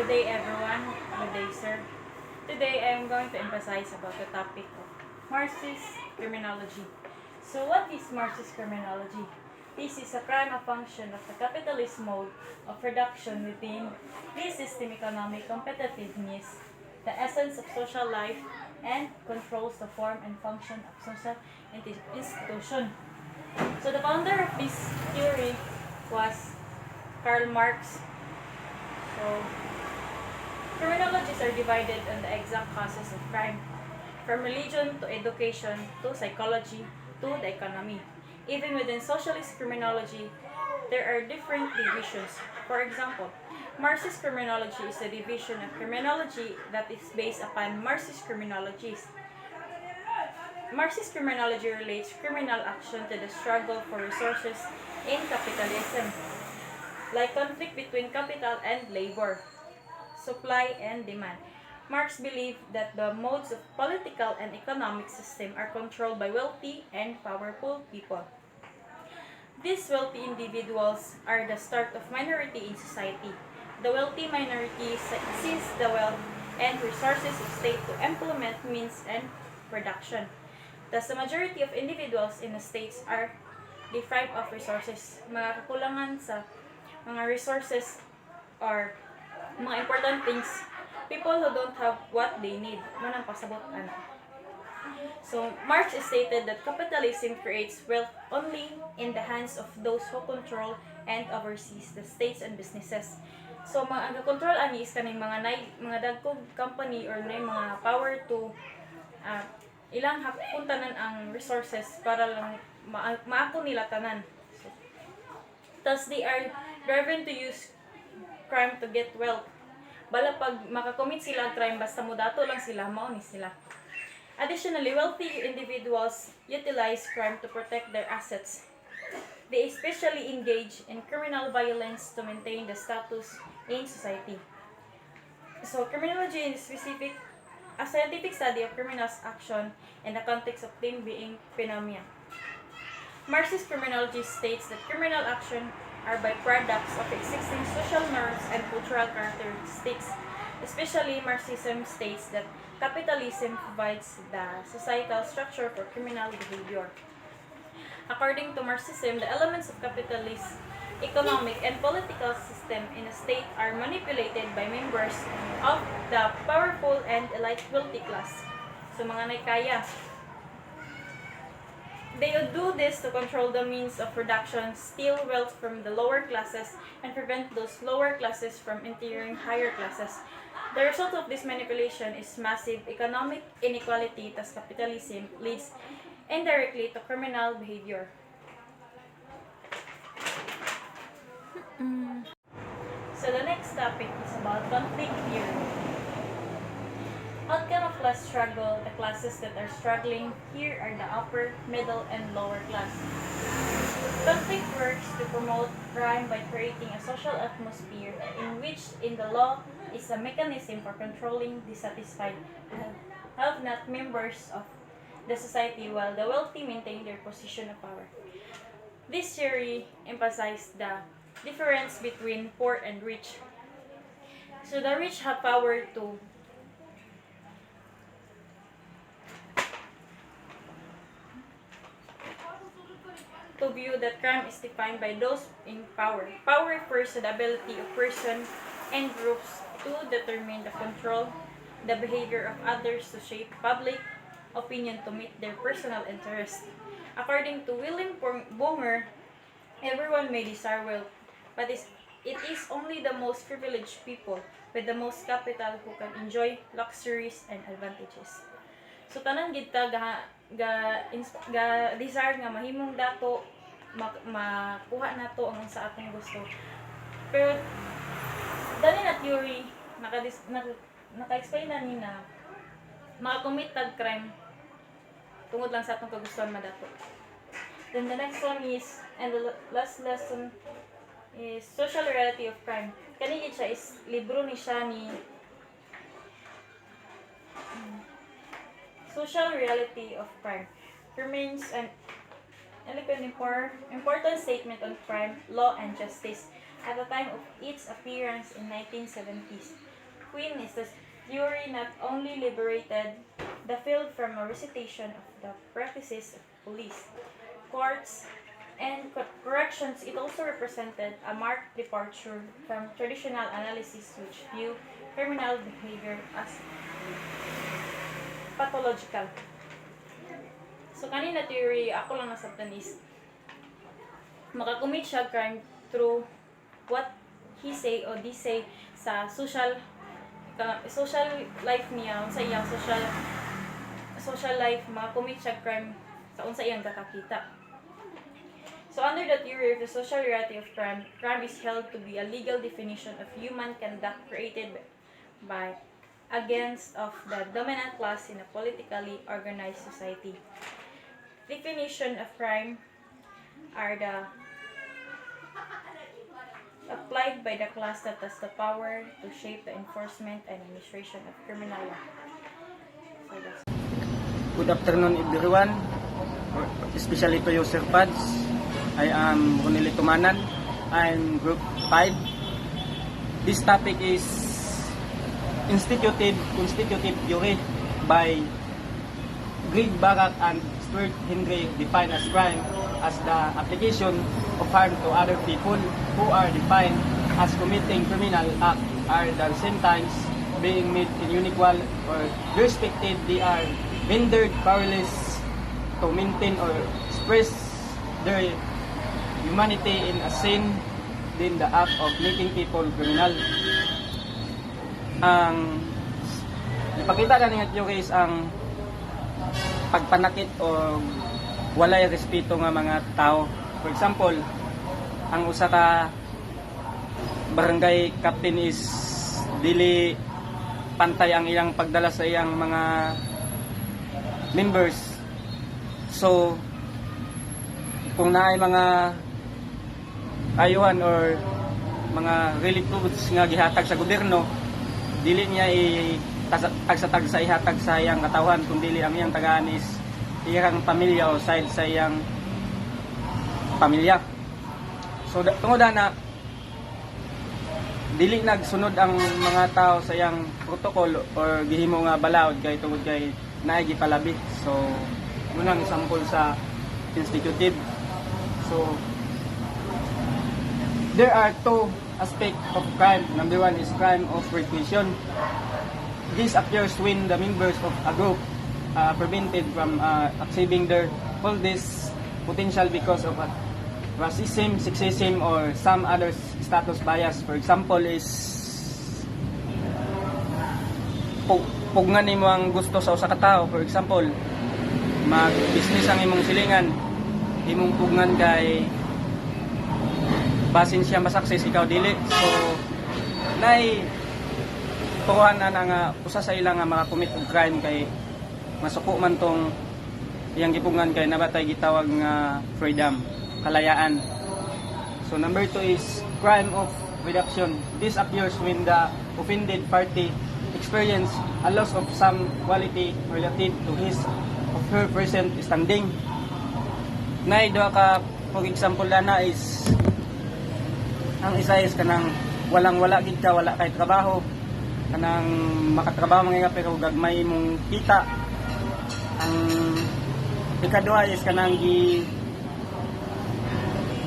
Good day everyone. Good day sir. Today I am going to emphasize about the topic of Marxist criminology. So what is Marxist criminology? This is a prima function of the capitalist mode of production within this system economic competitiveness, the essence of social life, and controls the form and function of social institution. So the founder of this theory was Karl Marx. So criminologies are divided on the exact causes of crime, from religion to education to psychology to the economy. Even within socialist criminology, there are different divisions. For example, Marxist criminology is a division of criminology that is based upon Marxist criminologies. Marxist criminology relates criminal action to the struggle for resources in capitalism, like conflict between capital and labor, supply and demand. Marx believed that the modes of political and economic system are controlled by wealthy and powerful people. These wealthy individuals are the start of minority in society. The wealthy minority seize the wealth and resources of state to implement means and production. Thus, the majority of individuals in the states are deprived of resources. Mga kakulangan sa mga resources are mga important things. People who don't have what they need. Manang pasabot ana. So, Marx stated that capitalism creates wealth only in the hands of those who control and oversees the states and businesses. So, mga control ani is kaning mga dagkog company or na mga power to ilang hapuntanan ang resources para lang maako nila tanan. So, thus, they are driven to use crime to get wealth. Bala pag makakommit sila crime basta mudato lang sila, mao ni sila. Additionally, wealthy individuals utilize crime to protect their assets. They especially engage in criminal violence to maintain the status in society. So, criminology is specific, a scientific study of criminal action in the context of them being phenomena. Marxist criminology states that criminal action are byproducts of existing social norms and cultural characteristics. Especially, Marxism states that capitalism provides the societal structure for criminal behavior. According to Marxism, the elements of capitalist, economic, and political system in a state are manipulated by members of the powerful and elite wealthy class. So, mga naikaya. They would do this to control the means of production, steal wealth from the lower classes, and prevent those lower classes from entering higher classes. The result of this manipulation is massive economic inequality, thus capitalism leads indirectly to criminal behavior. So the next topic is about conflict theory. Outcome of class struggle, the classes that are struggling here are the upper, middle, and lower class. Conflict works to promote crime by creating a social atmosphere in which in the law is a mechanism for controlling dissatisfied have-not members of the society while the wealthy maintain their position of power. This theory emphasized the difference between poor and rich. So the rich have power to view that crime is defined by those in power. Power refers to the ability of persons and groups to determine the control, the behavior of others to shape public opinion to meet their personal interest. According to William Bunger, everyone may desire wealth, but it is only the most privileged people with the most capital who can enjoy luxuries and advantages. So tanan gid ta ga desire nga mahimong dato makuha nato ang sa atong gusto. Pero dali na theory naka-explain na ni na makakommit tag crime tungod lang sa atong kagustuhan madato. Then the next one is, and the last lesson is social reality of crime. Kani gid siya is libro ni siya ni Social Reality of Crime remains an eloquent important statement on crime, law, and justice at the time of its appearance in 1970s. Queen is the theory not only liberated the field from a recitation of the practices of police, courts, and corrections, it also represented a marked departure from traditional analysis which view criminal behavior as pathological. So kanina theory, ako lang nasabtan is makakommit siya crime through what he say or they say sa social life niya, sa iyang social life, makakommit siya crime sa unsa iyang kakakita. So under the theory of the social reality of crime, crime is held to be a legal definition of human conduct created by against of the dominant class in a politically organized society. Definition of crime are the applied by the class that has the power to shape the enforcement and administration of criminal law. So that's Good afternoon everyone, especially to you Sir Pads. I am Ronely Tumanan. I'm Group 5. This topic is constitutive theory by Greg Barak and Stuart Henry define as crime as the application of harm to other people who are defined as committing criminal act are at the same times being made unequal or irrespective they are rendered powerless to maintain or express their humanity in a sin in the act of making people criminal. Ang ipakita na nga theory is ang pagpanakit o walay respeto nga mga tao. For example, ang usa ka barangay captain is dili pantay ang iyang pagdala sa iyang mga members. So kung naay mga ayuhan or mga relief goods nga gihatag sa gobyerno, dili niya tagsa ihatag sa iyang katawan, kundi ang iyang tagaan is iyang pamilya o side sa iyang pamilya. So tungod na dili nagsunod ang mga tao sa iyang protocol or gihimo nga balaod kay tungod kay naay gipalabi. So muna ang example sa institutive. So there are two aspects of crime. Number one is crime of retribution. This appears when the members of a group prevented from achieving their fullest potential because of racism, sexism, or some other status bias. For example is pugnan nimo ang gusto sa usa ka tawo. For example, mag-business ang imong silingan, imong pugnan kay basin siya masakses, ikaw dili. So nay tukuhan na nga usa sa ilang nga maka-commit og crime kay masuko man tong iyang gipungan kay nabatay gitawag nga freedom, kalayaan. So number 2 is crime of reduction. This appears when the offended party experience a loss of some quality relative to his of her present standing. Nay duha ka for example na is ang isa is kanang walang-wala gid ka, wala kay trabaho, kanang makatrabaho mga pero gagmay mong kita. Ang ikaduha is kanang gi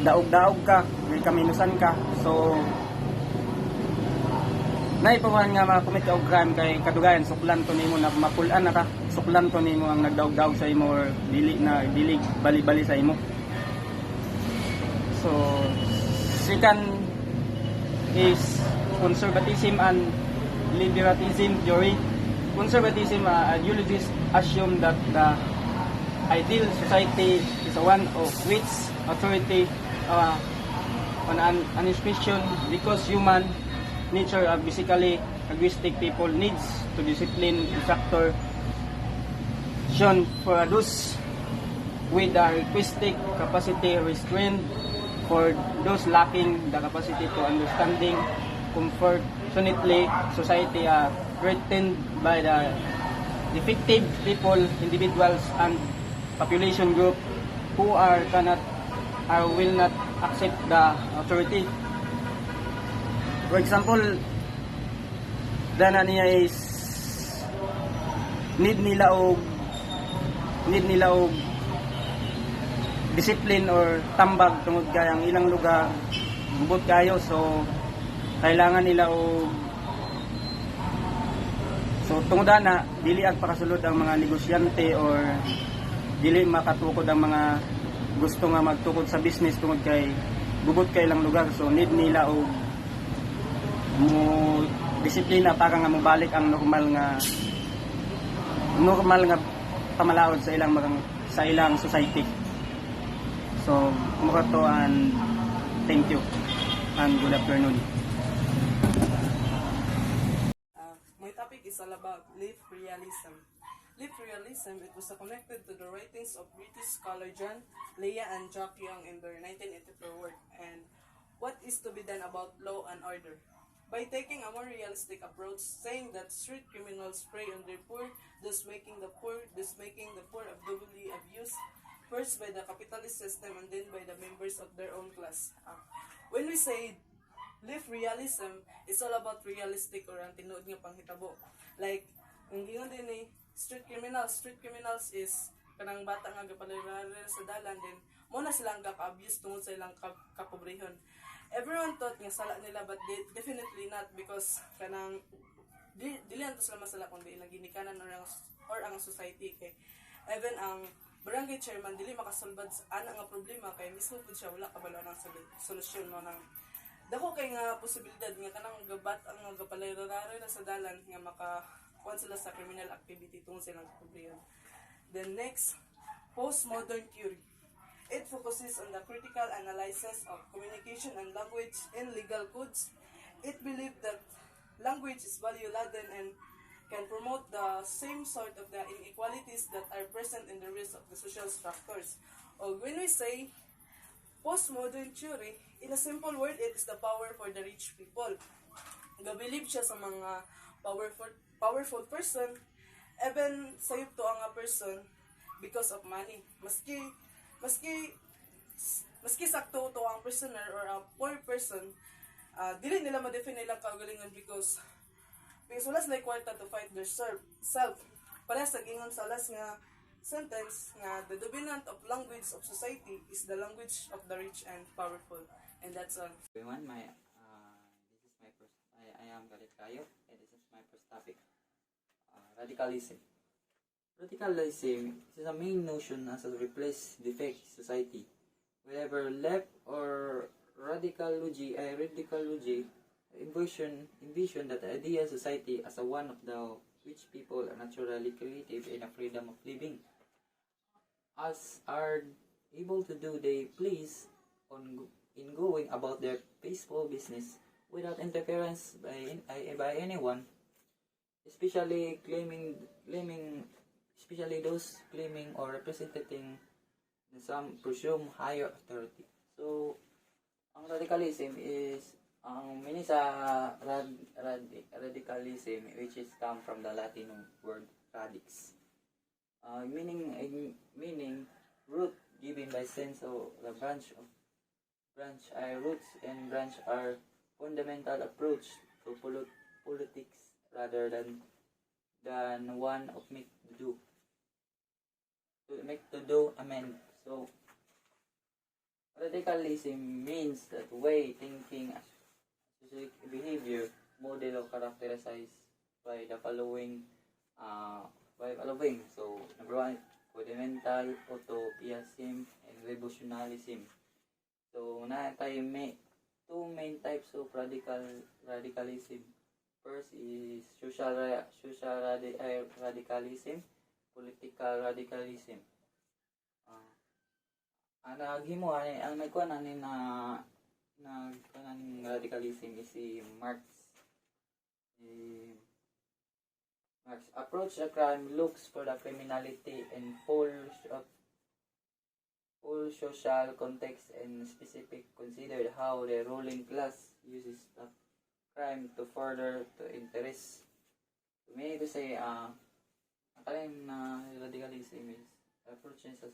daog-daog ka, may kaminusan ka. So naipawan nga makumit ka og crime kay kadugayan suklan to nimo na mapulan na ka, suklan to nimo ang nagdaog-daog sa imo or dili bali-bali sa imo. So second is conservatism and liberalism theory. Conservatism ideologists assume that the ideal society is one of which authority on an institution because human nature are basically egoistic. People needs to discipline instructor shown for those with the requisite capacity restraint for those lacking the capacity to understanding. Unfortunately, society are threatened by the defective people, individuals, and population group who cannot or will not accept the authority. For example, dana niya is need nila og discipline or tambag tungod kay ang ilang lugar gubot kayo, so kailangan nila og tungod na dili ag pakasulod ang mga negosyante or dili makatukod ang mga gusto nga magtukod sa business tungod kay gubot kay ilang lugar, so need nila og mo disiplina para nga mobalik ang normal nga pamalaod sa ilang society. So, mura to, and thank you and good afternoon. My topic is all about life realism. Life realism, it was connected to the writings of British scholar John Leah and Jack Young in their 1984 work, and what is to be done about law and order. By taking a more realistic approach, saying that street criminals prey on their poor, thus making the poor doubly abused, first by the capitalist system and then by the members of their own class. When we say live realism, it's all about realistic or ang tinuod nga panghitabo. Like, ang gingon din ni street criminals is kanang bata nga gapalirarir sa dalan, din mo na silang gaka-abuse tungod sa ilang kapobrehon. Everyone thought nga sala nila, but definitely not, because kanang dili anto sila masala kundi ilang ginikanan or ang society. Kay even ang barangay chairman dili makasulbad sa ana nga problema kay mismo pud siya wala kabalo ng solusyon mo nang dako kay nga posibilidad nga kanang gabat ang nga gapalayrarari na sa dalan nga makakuan sila sa criminal activity tungod sa ilang problema. Then next, postmodern theory. It focuses on the critical analysis of communication and language in legal codes. It believed that language is value-laden and can promote the same sort of the inequalities that are present in the rest of the social structures. Or when we say postmodern theory, in a simple word, it is the power for the rich people. Gabilib siya sa mga powerful person, even sayop to ang person because of money. Maski sakto to ang prisoner or a poor person, dili nila ma-define nilang kaugalingon because wala sila kwarta to fight their self. Parehas sa gingon sa last nga sentence nga the dominant of language of society is the language of the rich and powerful. And that's all. Everyone, this is my first. I am Galit Kayo, and this is my first topic. Radicalism. Radicalism is a main notion as a replace defect society. Whether left or radicalogy, envision that ideal society as a one of the which people are naturally creative and a freedom of living, as are able to do they please in going about their peaceful business without interference by anyone, especially those claiming or representing some presumed higher authority. So, ang radicalism is ang meaning sa radicalism, which is come from the Latin word radix, meaning root given by sense of the branch are roots, and branch are fundamental approach to politics rather than one of make to do amend. So radicalism means that way thinking, behavior, model or characterized by the following. So number one, fundamental utopianism and revolutionarism. So na tayo may two main types of radicalism. First is social radicalism, political radicalism. Ang nagkuha nanin radicalism is si Marx. Marx approach the crime looks for the criminality and full social context and specific considered how the ruling class uses the crime to further to interest. So, meaning to say, radicalism is approaching sa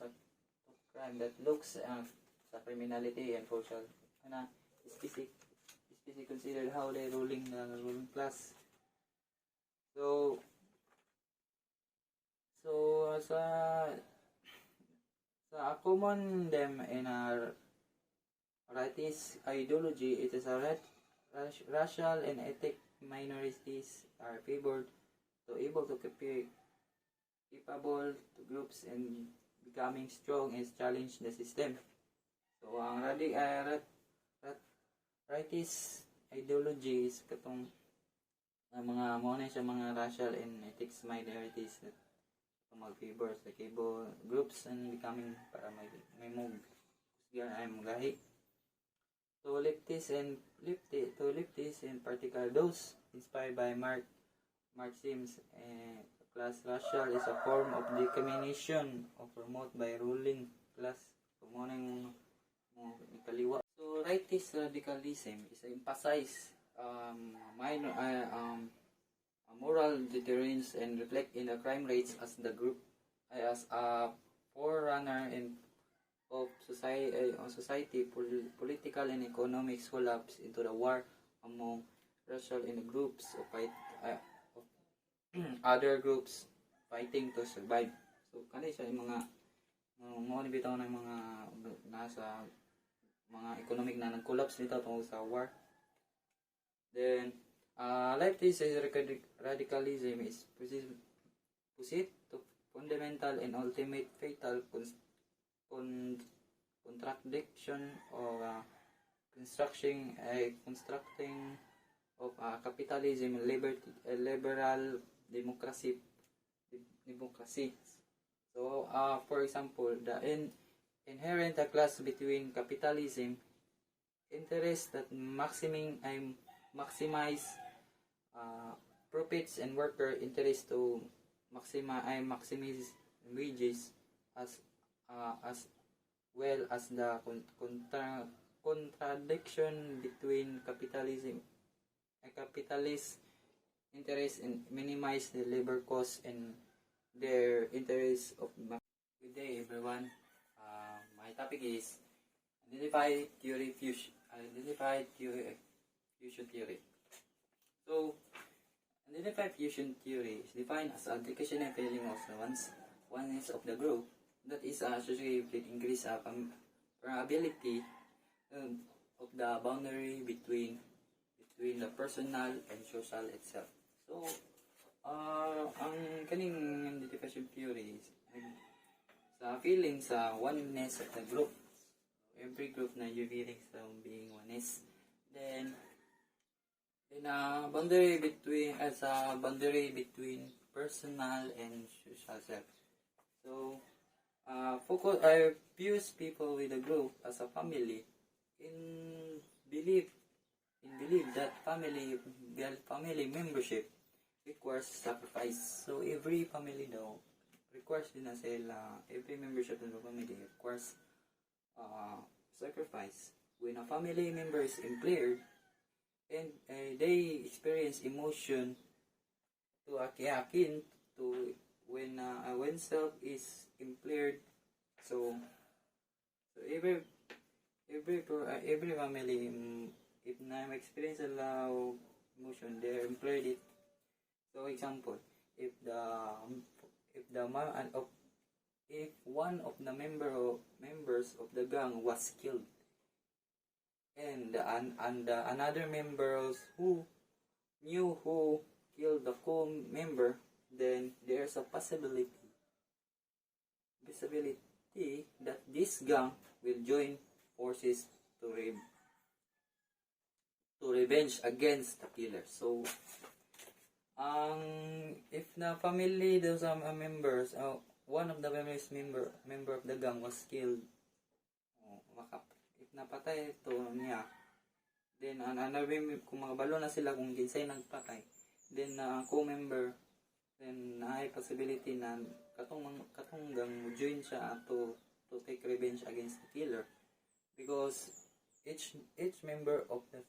crime that looks sa criminality and social specific considered how the ruling class So, sa common them in a rightist ideology, it is a racial and ethnic minorities are favored to able to capable to groups and becoming strong and challenge the system. So, ang rightist ideology is katong mga muna sa mga racial and ethics minorities na mag-favor sa cable groups and becoming para may mong kusgan ay magahi. So leftists in particular those inspired by Marxism class racial is a form of discrimination or promoted by ruling class. So mo kaliwa. So rightist radicalism is emphasize moral deterrence and reflect in the crime rates as the group as a forerunner of society political and economic collapse into the war among racial and groups of other groups fighting to survive. So kanay siya yung mga bitaw ng mga nasa mga economic na nag-collapse nito tungkol sa war. Then leftist radicalism is proceed to fundamental and ultimate fatal contradiction or constructing of capitalism, liberal democracy. So, for example, the inherent class between capitalism interest that maximize profits and worker interest to maximize wages as well as the contradiction between capitalist interest in minimize the labor cost and their interest of. Good day everyone. My topic is identified fusion theory. So, identified fusion theory is defined as application and feeling of the oneness of the group that is associated with increased permeability of the boundary between the personal and social itself. So, ang kaning identification theory is sa feeling sa oneness of the group. Every group na you feeling sa being oneness. Then boundary between personal and social self. So focus I fuse people with a group as a family in belief that family membership requires sacrifice. So every family daw requires din na sila, every membership ng family requires sacrifice. When a family member is impaired and they experience emotion to akin to when self is impaired. So every family if na experience a lot emotion they impaired it. So example, if one of the members of the gang was killed and another members who knew who killed the co-member, then there's a possibility that this gang will join forces to revenge against the killer. So if the family those members one of the member of the gang was killed, if napatay ito niya, then kung makabalo na sila kung kinsay nagpatay, then co-member, then ay possibility na katong gang join siya to take revenge against the killer, because each member of the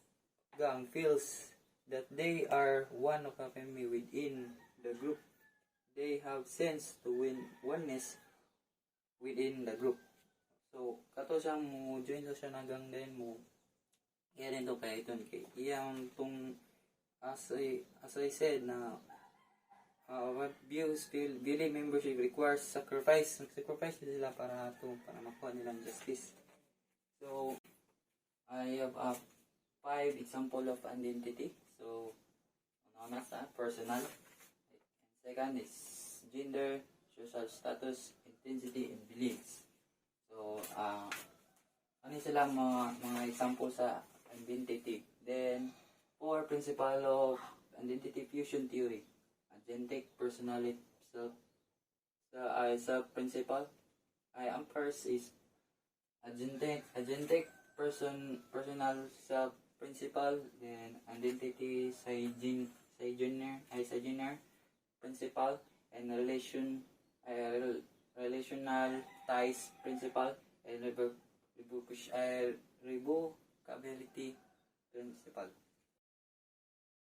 gang feels that they are one of a family within the group. They have sense to oneness within the group. So kato siyang mo join to siya na gang din mo kaya rin to kaya ito kay iyang tong as I said na what views Billy membership requires sacrifice. Sacrifice sila para makuha nilang justice. So I have 5 example of identity. So una personal. And second is gender, social status, intensity, and beliefs. So ano sila mga example sa identity. Then 4 principle of identity fusion theory. Agentic personality self principle. Ang first is agentic personal self principle, then identity Seigener principle, and relational ties principle, and revocability principle.